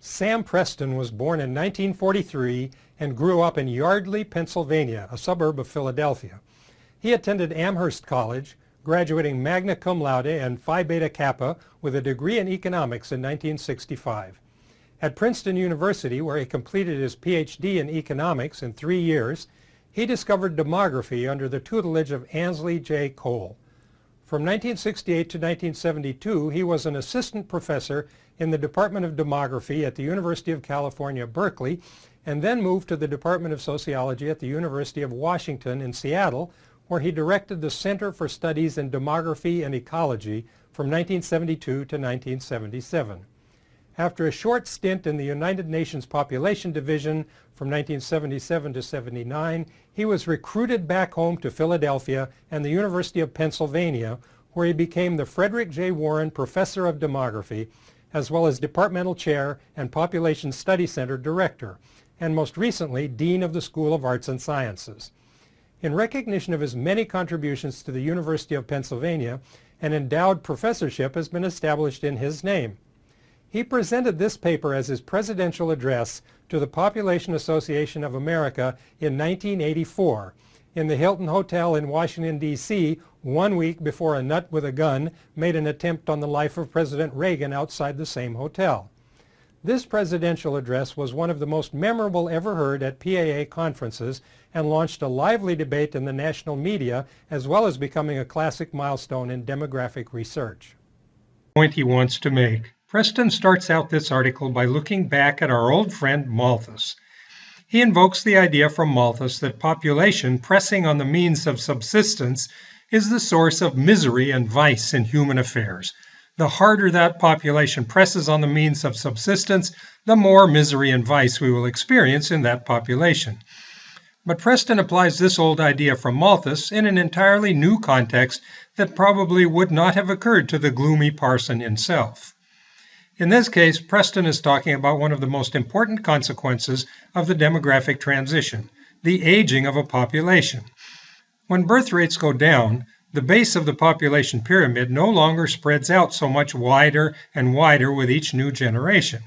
Sam Preston was born in 1943 and grew up in Yardley, Pennsylvania, a suburb of Philadelphia. He attended Amherst College, graduating magna cum laude and Phi Beta Kappa with a degree in economics in 1965. At Princeton University, where he completed his PhD in economics in 3 years, he discovered demography under the tutelage of Ansley J. Cole. From 1968 to 1972, he was an assistant professor in the Department of Demography at the University of California, Berkeley, and then moved to the Department of Sociology at the University of Washington in Seattle, where he directed the Center for Studies in Demography and Ecology from 1972 to 1977. After a short stint in the United Nations Population Division from 1977 to 79, he was recruited back home to Philadelphia and the University of Pennsylvania, where he became the Frederick J. Warren Professor of Demography, as well as Departmental Chair and Population Study Center Director, and most recently, Dean of the School of Arts and Sciences. In recognition of his many contributions to the University of Pennsylvania, an endowed professorship has been established in his name. He presented this paper as his presidential address to the Population Association of America in 1984 in the Hilton Hotel in Washington, D.C., 1 week before a nut with a gun made an attempt on the life of President Reagan outside the same hotel. This presidential address was one of the most memorable ever heard at PAA conferences and launched a lively debate in the national media, as well as becoming a classic milestone in demographic research. Point he wants to make. Preston starts out this article by looking back at our old friend Malthus. He invokes the idea from Malthus that population pressing on the means of subsistence is the source of misery and vice in human affairs. The harder that population presses on the means of subsistence, the more misery and vice we will experience in that population. But Preston applies this old idea from Malthus in an entirely new context that probably would not have occurred to the gloomy parson himself. In this case, Preston is talking about one of the most important consequences of the demographic transition, the aging of a population. When birth rates go down, the base of the population pyramid no longer spreads out so much wider and wider with each new generation.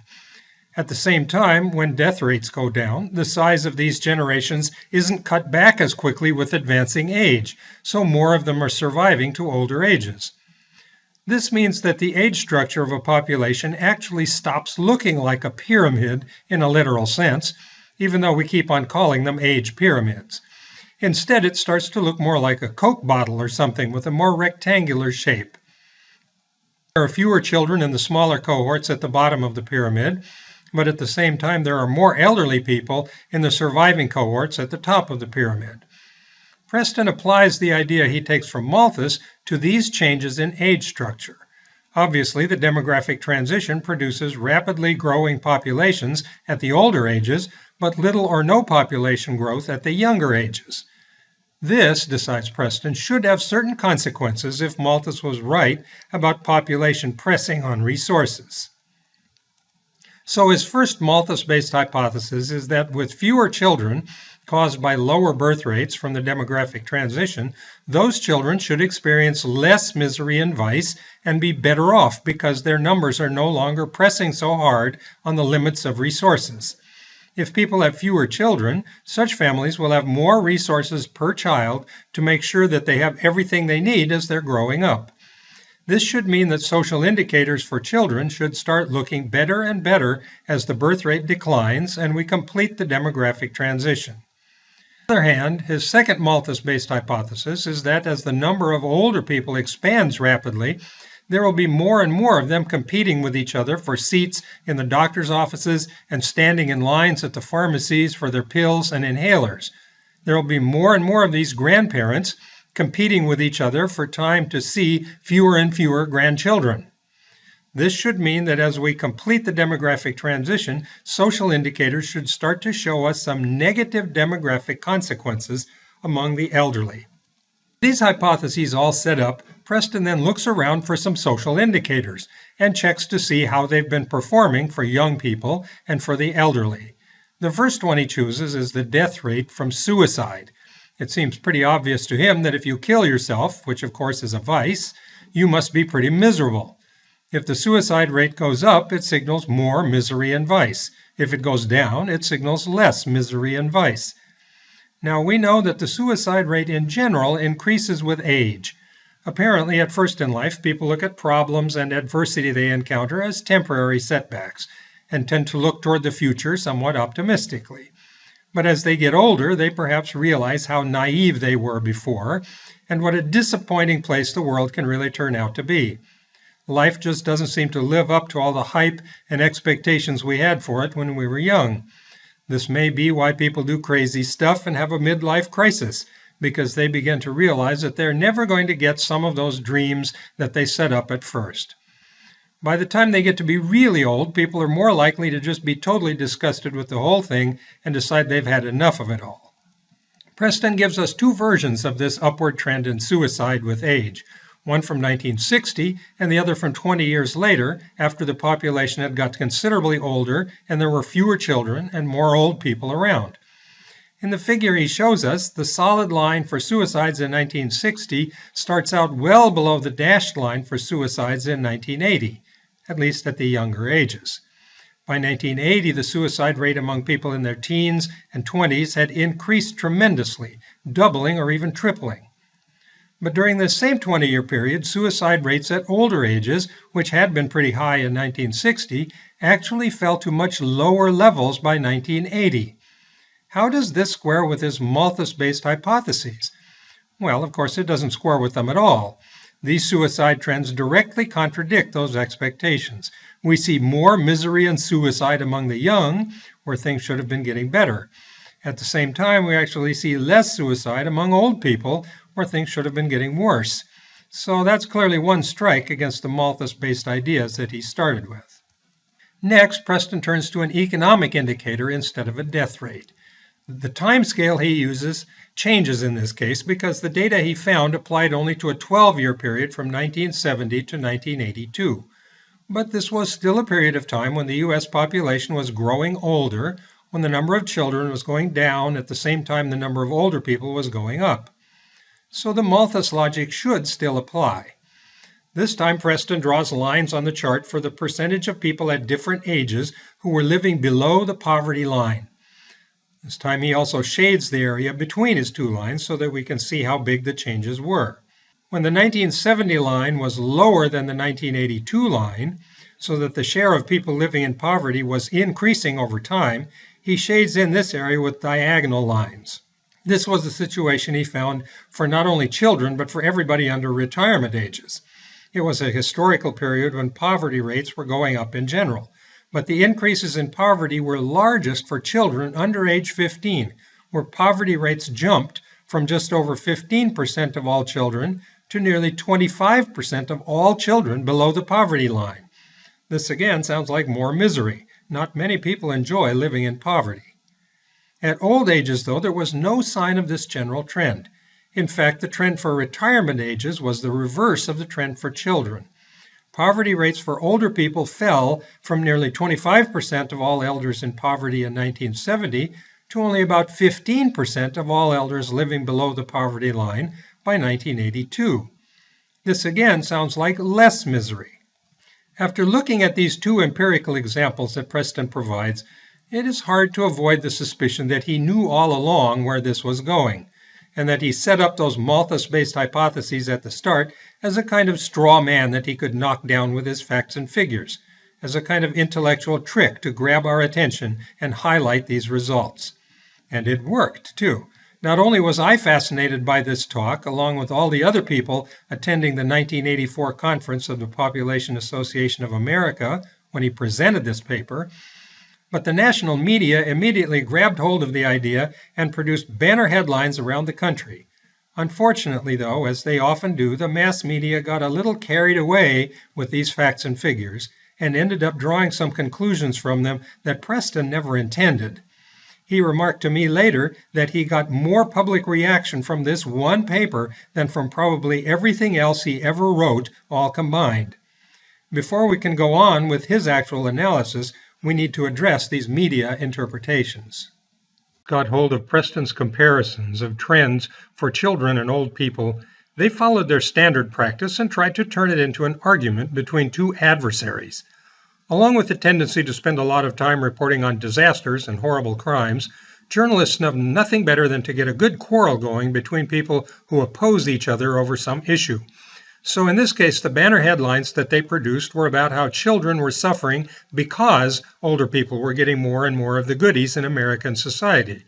At the same time, when death rates go down, the size of these generations isn't cut back as quickly with advancing age, so more of them are surviving to older ages. This means that the age structure of a population actually stops looking like a pyramid in a literal sense, even though we keep on calling them age pyramids. Instead, it starts to look more like a Coke bottle or something with a more rectangular shape. There are fewer children in the smaller cohorts at the bottom of the pyramid, but at the same time there are more elderly people in the surviving cohorts at the top of the pyramid. Preston applies the idea he takes from Malthus to these changes in age structure. Obviously, the demographic transition produces rapidly growing populations at the older ages, but little or no population growth at the younger ages. This, decides Preston, should have certain consequences if Malthus was right about population pressing on resources. So his first Malthus-based hypothesis is that with fewer children, caused by lower birth rates from the demographic transition, those children should experience less misery and vice and be better off because their numbers are no longer pressing so hard on the limits of resources. If people have fewer children, such families will have more resources per child to make sure that they have everything they need as they're growing up. This should mean that social indicators for children should start looking better and better as the birth rate declines and we complete the demographic transition. On the other hand, his second Malthus-based hypothesis is that as the number of older people expands rapidly, there will be more and more of them competing with each other for seats in the doctor's offices and standing in lines at the pharmacies for their pills and inhalers. There will be more and more of these grandparents competing with each other for time to see fewer and fewer grandchildren. This should mean that as we complete the demographic transition, social indicators should start to show us some negative demographic consequences among the elderly. These hypotheses all set up, Preston then looks around for some social indicators and checks to see how they've been performing for young people and for the elderly. The first one he chooses is the death rate from suicide. It seems pretty obvious to him that if you kill yourself, which of course is a vice, you must be pretty miserable. If the suicide rate goes up, it signals more misery and vice. If it goes down, it signals less misery and vice. Now, we know that the suicide rate in general increases with age. Apparently, at first in life, people look at problems and adversity they encounter as temporary setbacks and tend to look toward the future somewhat optimistically. But as they get older, they perhaps realize how naive they were before and what a disappointing place the world can really turn out to be. Life just doesn't seem to live up to all the hype and expectations we had for it when we were young. This may be why people do crazy stuff and have a midlife crisis, because they begin to realize that they're never going to get some of those dreams that they set up at first. By the time they get to be really old, people are more likely to just be totally disgusted with the whole thing and decide they've had enough of it all. Preston gives us two versions of this upward trend in suicide with age, one from 1960 and the other from 20 years later, after the population had got considerably older and there were fewer children and more old people around. In the figure he shows us, the solid line for suicides in 1960 starts out well below the dashed line for suicides in 1980, at least at the younger ages. By 1980, the suicide rate among people in their teens and 20s had increased tremendously, doubling or even tripling. But during this same 20-year period, suicide rates at older ages, which had been pretty high in 1960, actually fell to much lower levels by 1980. How does this square with his Malthus-based hypotheses? Well, of course, it doesn't square with them at all. These suicide trends directly contradict those expectations. We see more misery and suicide among the young, where things should have been getting better. At the same time, we actually see less suicide among old people, where things should have been getting worse. So that's clearly one strike against the Malthus-based ideas that he started with. Next, Preston turns to an economic indicator instead of a death rate. The time scale he uses changes in this case because the data he found applied only to a 12-year period from 1970 to 1982. But this was still a period of time when the U.S. population was growing older, when the number of children was going down at the same time the number of older people was going up. So the Malthus logic should still apply. This time Preston draws lines on the chart for the percentage of people at different ages who were living below the poverty line. This time he also shades the area between his two lines so that we can see how big the changes were. When the 1970 line was lower than the 1982 line, so that the share of people living in poverty was increasing over time, he shades in this area with diagonal lines. This was the situation he found for not only children, but for everybody under retirement ages. It was a historical period when poverty rates were going up in general. But the increases in poverty were largest for children under age 15, where poverty rates jumped from just over 15% of all children to nearly 25% of all children below the poverty line. This again sounds like more misery. Not many people enjoy living in poverty. At old ages, though, there was no sign of this general trend. In fact, the trend for retirement ages was the reverse of the trend for children. Poverty rates for older people fell from nearly 25% of all elders in poverty in 1970 to only about 15% of all elders living below the poverty line by 1982. This again sounds like less misery. After looking at these two empirical examples that Preston provides, it is hard to avoid the suspicion that he knew all along where this was going, and that he set up those Malthus-based hypotheses at the start as a kind of straw man that he could knock down with his facts and figures, as a kind of intellectual trick to grab our attention and highlight these results. And it worked, too. Not only was I fascinated by this talk, along with all the other people attending the 1984 conference of the Population Association of America when he presented this paper, but the national media immediately grabbed hold of the idea and produced banner headlines around the country. Unfortunately, though, as they often do, the mass media got a little carried away with these facts and figures and ended up drawing some conclusions from them that Preston never intended. He remarked to me later that he got more public reaction from this one paper than from probably everything else he ever wrote, all combined. Before we can go on with his actual analysis, we need to address these media interpretations. Got hold of Preston's comparisons of trends for children and old people They followed their standard practice and tried to turn it into an argument between two adversaries. Along with the tendency to spend a lot of time reporting on disasters and horrible crimes, journalists know nothing better than to get a good quarrel going between people who oppose each other over some issue. So in this case, the banner headlines that they produced were about how children were suffering because older people were getting more and more of the goodies in American society.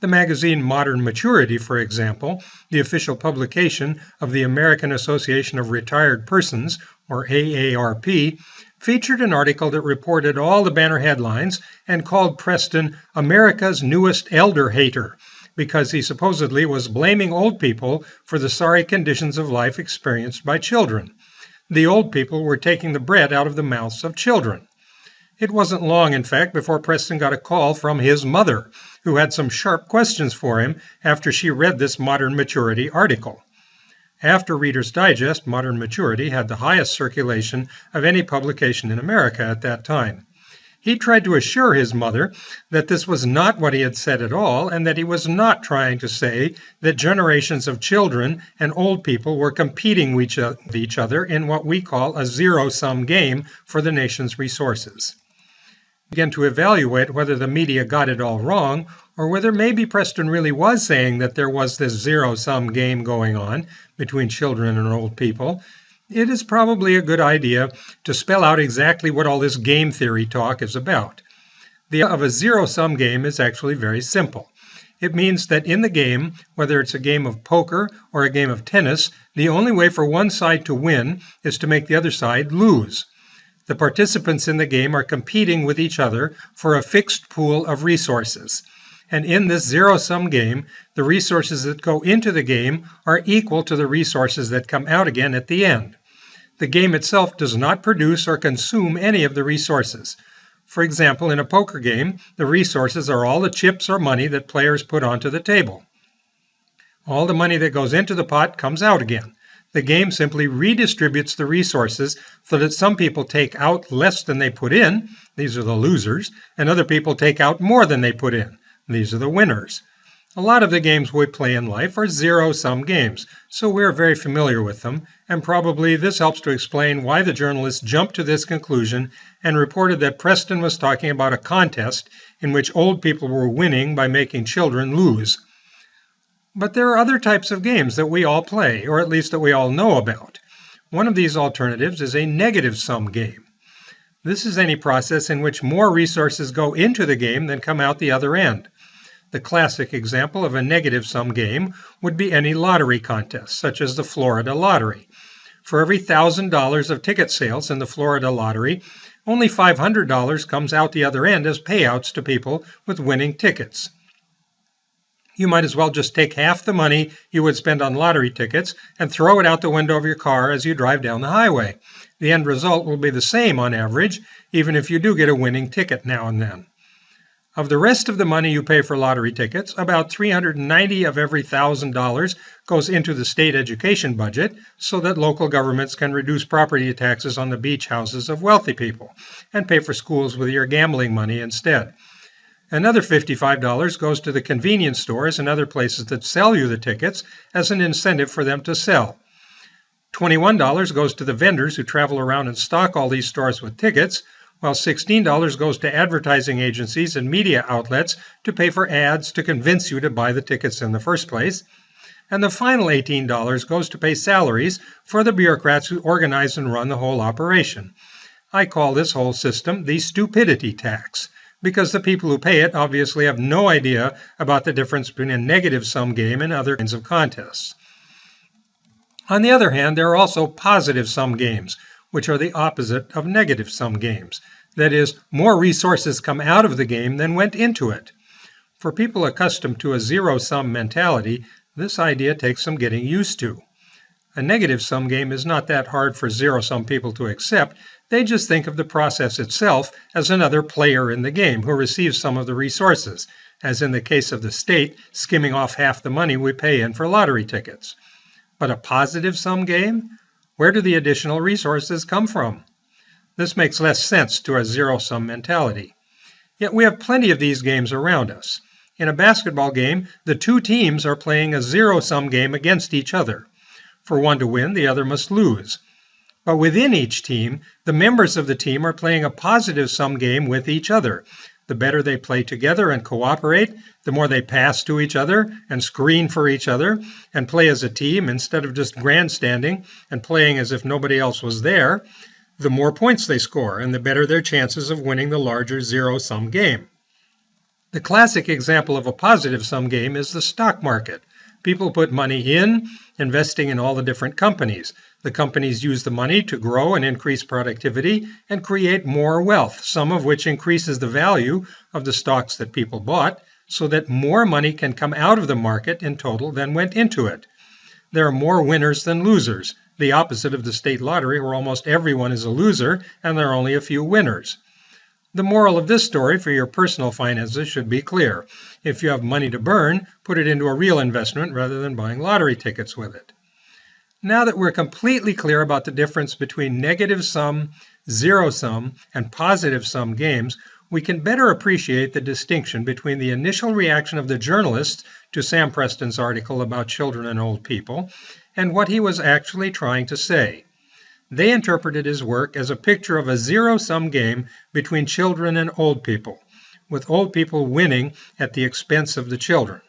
The magazine Modern Maturity, for example, the official publication of the American Association of Retired Persons, or AARP, featured an article that reported all the banner headlines and called Preston America's newest elder hater, because he supposedly was blaming old people for the sorry conditions of life experienced by children. The old people were taking the bread out of the mouths of children. It wasn't long, in fact, before Preston got a call from his mother, who had some sharp questions for him after she read this Modern Maturity article. After Reader's Digest, Modern Maturity had the highest circulation of any publication in America at that time. He tried to assure his mother that this was not what he had said at all, and that he was not trying to say that generations of children and old people were competing with each other in what we call a zero-sum game for the nation's resources. Began to evaluate whether the media got it all wrong, or whether maybe Preston really was saying that there was this zero-sum game going on between children and old people. It is probably a good idea to spell out exactly what all this game theory talk is about. The idea of a zero-sum game is actually very simple. It means that in the game, whether it's a game of poker or a game of tennis, the only way for one side to win is to make the other side lose. The participants in the game are competing with each other for a fixed pool of resources. And in this zero-sum game, the resources that go into the game are equal to the resources that come out again at the end. The game itself does not produce or consume any of the resources. For example, in a poker game, the resources are all the chips or money that players put onto the table. All the money that goes into the pot comes out again. The game simply redistributes the resources so that some people take out less than they put in, these are the losers, and other people take out more than they put in, these are the winners. A lot of the games we play in life are zero-sum games, so we're very familiar with them, and probably this helps to explain why the journalists jumped to this conclusion and reported that Preston was talking about a contest in which old people were winning by making children lose. But there are other types of games that we all play, or at least that we all know about. One of these alternatives is a negative-sum game. This is any process in which more resources go into the game than come out the other end. The classic example of a negative-sum game would be any lottery contest, such as the Florida lottery. For every $1,000 of ticket sales in the Florida lottery, only $500 comes out the other end as payouts to people with winning tickets. You might as well just take half the money you would spend on lottery tickets and throw it out the window of your car as you drive down the highway. The end result will be the same on average, even if you do get a winning ticket now and then. Of the rest of the money you pay for lottery tickets, about $390 of every $1,000 goes into the state education budget so that local governments can reduce property taxes on the beach houses of wealthy people and pay for schools with your gambling money instead. Another $55 goes to the convenience stores and other places that sell you the tickets as an incentive for them to sell. $21 goes to the vendors who travel around and stock all these stores with tickets, while $16 goes to advertising agencies and media outlets to pay for ads to convince you to buy the tickets in the first place. And the final $18 goes to pay salaries for the bureaucrats who organize and run the whole operation. I call this whole system the stupidity tax, because the people who pay it obviously have no idea about the difference between a negative-sum game and other kinds of contests. On the other hand, there are also positive-sum games, which are the opposite of negative-sum games. That is, more resources come out of the game than went into it. For people accustomed to a zero-sum mentality, this idea takes some getting used to. A negative-sum game is not that hard for zero-sum people to accept. They just think of the process itself as another player in the game who receives some of the resources, as in the case of the state skimming off half the money we pay in for lottery tickets. But a positive-sum game? Where do the additional resources come from? This makes less sense to a zero-sum mentality. Yet we have plenty of these games around us. In a basketball game, the two teams are playing a zero-sum game against each other. For one to win, the other must lose. But within each team, the members of the team are playing a positive-sum game with each other. The better they play together and cooperate, the more they pass to each other and screen for each other and play as a team instead of just grandstanding and playing as if nobody else was there, the more points they score and the better their chances of winning the larger zero-sum game. The classic example of a positive-sum game is the stock market. People put money in, investing in all the different companies. The companies use the money to grow and increase productivity and create more wealth, some of which increases the value of the stocks that people bought, so that more money can come out of the market in total than went into it. There are more winners than losers, the opposite of the state lottery where almost everyone is a loser and there are only a few winners. The moral of this story for your personal finances should be clear. If you have money to burn, put it into a real investment rather than buying lottery tickets with it. Now that we're completely clear about the difference between negative-sum, zero-sum, and positive-sum games, we can better appreciate the distinction between the initial reaction of the journalists to Sam Preston's article about children and old people and what he was actually trying to say. They interpreted his work as a picture of a zero-sum game between children and old people, with old people winning at the expense of the children.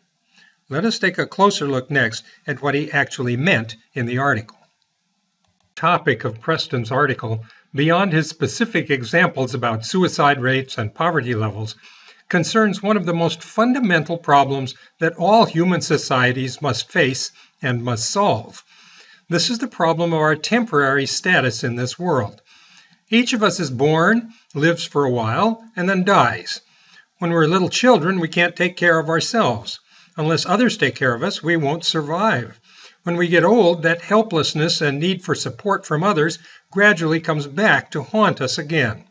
Let us take a closer look next at what he actually meant in the article. The topic of Preston's article, beyond his specific examples about suicide rates and poverty levels, concerns one of the most fundamental problems that all human societies must face and must solve. This is the problem of our temporary status in this world. Each of us is born, lives for a while, and then dies. When we're little children, we can't take care of ourselves. Unless others take care of us, we won't survive. When we get old, that helplessness and need for support from others gradually comes back to haunt us again.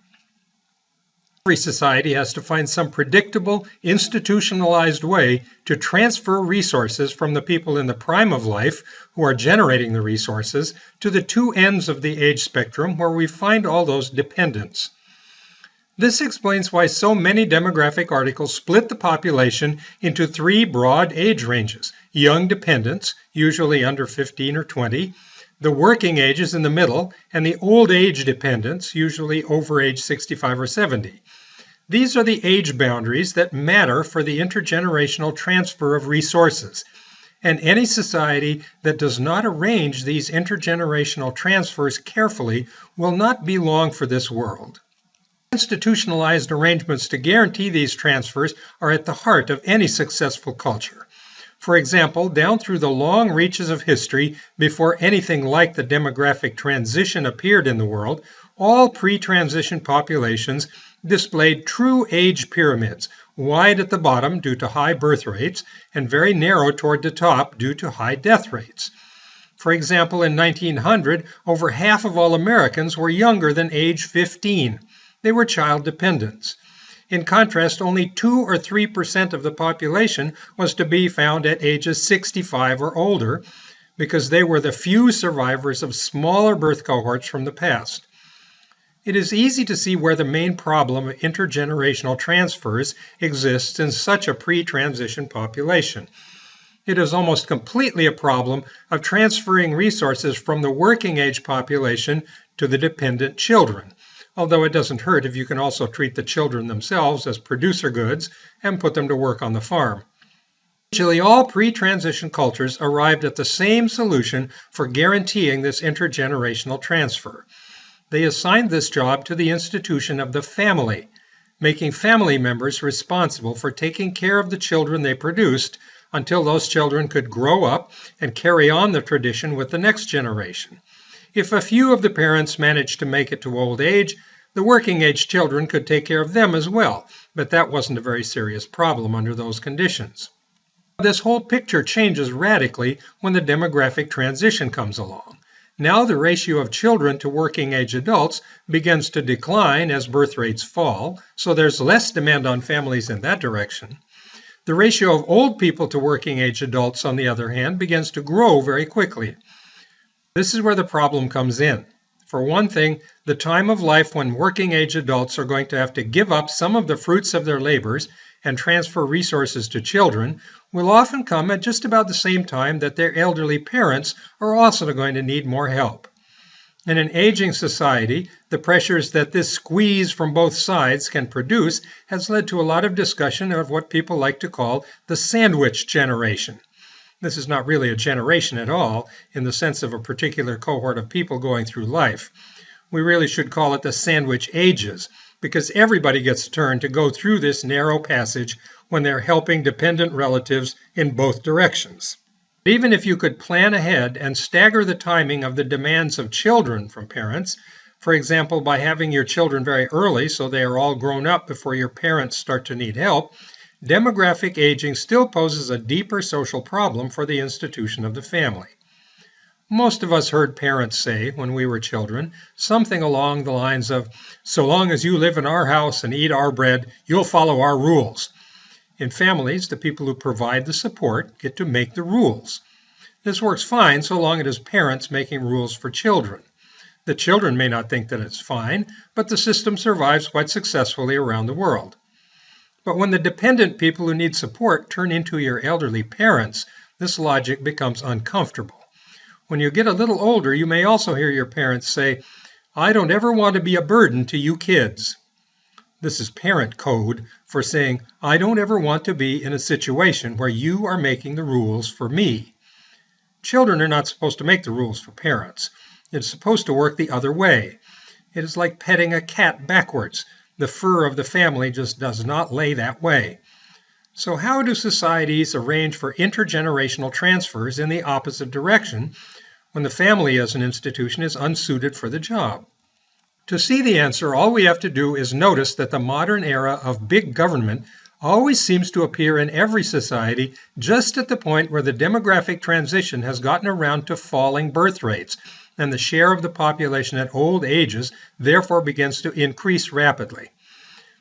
Every society has to find some predictable, institutionalized way to transfer resources from the people in the prime of life, who are generating the resources, to the two ends of the age spectrum where we find all those dependents. This explains why so many demographic articles split the population into three broad age ranges: young dependents, usually under 15 or 20, the working ages in the middle, and the old age dependents, usually over age 65 or 70. These are the age boundaries that matter for the intergenerational transfer of resources. And any society that does not arrange these intergenerational transfers carefully will not be long for this world. Institutionalized arrangements to guarantee these transfers are at the heart of any successful culture. For example, down through the long reaches of history, before anything like the demographic transition appeared in the world, all pre-transition populations displayed true age pyramids, wide at the bottom due to high birth rates, and very narrow toward the top due to high death rates. For example, in 1900, over half of all Americans were younger than age 15. They were child dependents. In contrast, only 2 or 3% of the population was to be found at ages 65 or older, because they were the few survivors of smaller birth cohorts from the past. It is easy to see where the main problem of intergenerational transfers exists in such a pre-transition population. It is almost completely a problem of transferring resources from the working age population to the dependent children, although it doesn't hurt if you can also treat the children themselves as producer goods and put them to work on the farm. Virtually all pre-transition cultures arrived at the same solution for guaranteeing this intergenerational transfer. They assigned this job to the institution of the family, making family members responsible for taking care of the children they produced until those children could grow up and carry on the tradition with the next generation. If a few of the parents managed to make it to old age, the working age children could take care of them as well, but that wasn't a very serious problem under those conditions. This whole picture changes radically when the demographic transition comes along. Now the ratio of children to working age adults begins to decline as birth rates fall, so there's less demand on families in that direction. The ratio of old people to working age adults, on the other hand, begins to grow very quickly. This is where the problem comes in. For one thing, the time of life when working-age adults are going to have to give up some of the fruits of their labors and transfer resources to children will often come at just about the same time that their elderly parents are also going to need more help. In an aging society, the pressures that this squeeze from both sides can produce has led to a lot of discussion of what people like to call the sandwich generation. This is not really a generation at all in the sense of a particular cohort of people going through life. We really should call it the sandwich ages, because everybody gets a turn to go through this narrow passage when they're helping dependent relatives in both directions. Even if you could plan ahead and stagger the timing of the demands of children from parents, for example, by having your children very early so they are all grown up before your parents start to need help, demographic aging still poses a deeper social problem for the institution of the family. Most of us heard parents say, when we were children, something along the lines of, "So long as you live in our house and eat our bread, you'll follow our rules." In families, the people who provide the support get to make the rules. This works fine so long as it is parents making rules for children. The children may not think that it's fine, but the system survives quite successfully around the world. But when the dependent people who need support turn into your elderly parents, this logic becomes uncomfortable. When you get a little older, you may also hear your parents say, "I don't ever want to be a burden to you kids." This is parent code for saying, "I don't ever want to be in a situation where you are making the rules for me." Children are not supposed to make the rules for parents. It's supposed to work the other way. It is like petting a cat backwards. The fur of the family just does not lay that way. So how do societies arrange for intergenerational transfers in the opposite direction when the family as an institution is unsuited for the job? To see the answer, all we have to do is notice that the modern era of big government always seems to appear in every society just at the point where the demographic transition has gotten around to falling birth rates, and the share of the population at old ages therefore begins to increase rapidly.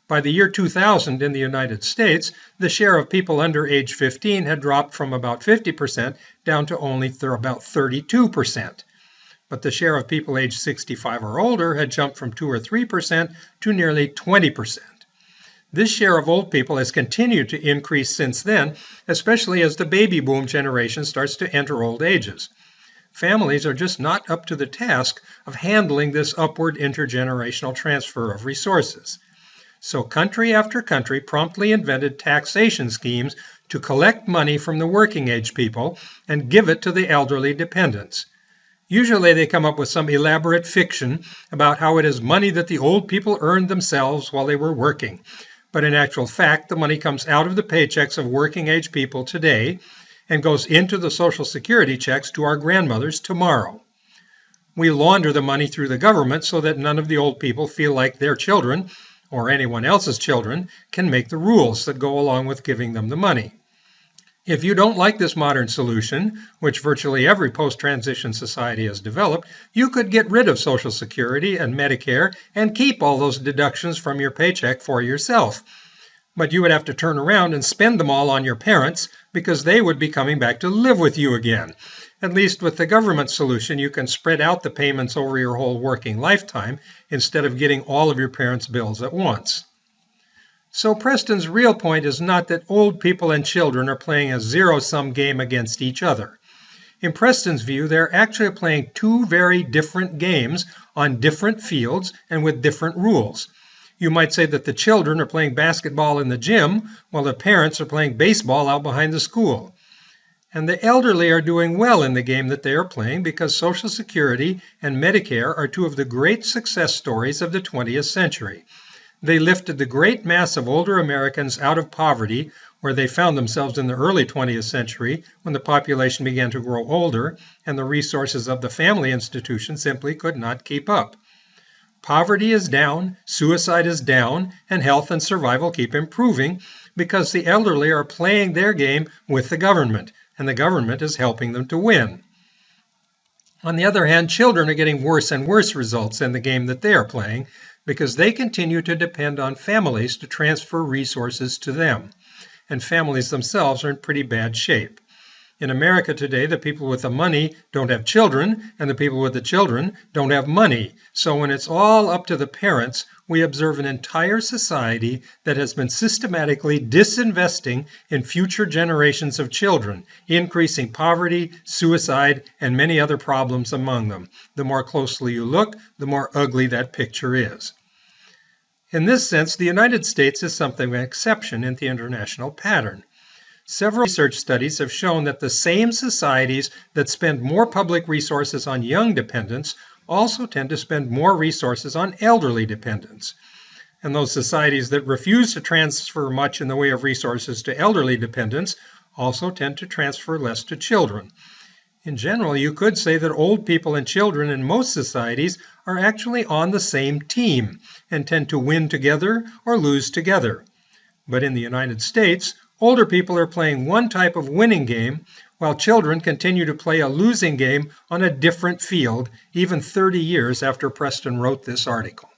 By the year 2000 in the United States, the share of people under age 15 had dropped from about 50% down to only about 32%. But the share of people aged 65 or older had jumped from 2 or 3% to nearly 20%. This share of old people has continued to increase since then, especially as the baby boom generation starts to enter old ages. Families are just not up to the task of handling this upward intergenerational transfer of resources. So country after country promptly invented taxation schemes to collect money from the working age people and give it to the elderly dependents. Usually they come up with some elaborate fiction about how it is money that the old people earned themselves while they were working. But in actual fact, the money comes out of the paychecks of working age people today and goes into the Social Security checks to our grandmothers tomorrow. We launder the money through the government so that none of the old people feel like their children or anyone else's children can make the rules that go along with giving them the money. If you don't like this modern solution, which virtually every post-transition society has developed, you could get rid of Social Security and Medicare and keep all those deductions from your paycheck for yourself. But you would have to turn around and spend them all on your parents because they would be coming back to live with you again. At least with the government solution, you can spread out the payments over your whole working lifetime instead of getting all of your parents' bills at once. So Preston's real point is not that old people and children are playing a zero-sum game against each other. In Preston's view, they're actually playing two very different games on different fields and with different rules. You might say that the children are playing basketball in the gym while the parents are playing baseball out behind the school. And the elderly are doing well in the game that they are playing because Social Security and Medicare are two of the great success stories of the 20th century. They lifted the great mass of older Americans out of poverty, where they found themselves in the early 20th century when the population began to grow older and the resources of the family institution simply could not keep up. Poverty is down, suicide is down, and health and survival keep improving because the elderly are playing their game with the government, and the government is helping them to win. On the other hand, children are getting worse and worse results in the game that they are playing because they continue to depend on families to transfer resources to them, and families themselves are in pretty bad shape. In America today, the people with the money don't have children, and the people with the children don't have money. So when it's all up to the parents, we observe an entire society that has been systematically disinvesting in future generations of children, increasing poverty, suicide, and many other problems among them. The more closely you look, the more ugly that picture is. In this sense, the United States is something of an exception in the international pattern. Several research studies have shown that the same societies that spend more public resources on young dependents also tend to spend more resources on elderly dependents. And those societies that refuse to transfer much in the way of resources to elderly dependents also tend to transfer less to children. In general, you could say that old people and children in most societies are actually on the same team and tend to win together or lose together. But in the United States, older people are playing one type of winning game, while children continue to play a losing game on a different field, even 30 years after Preston wrote this article.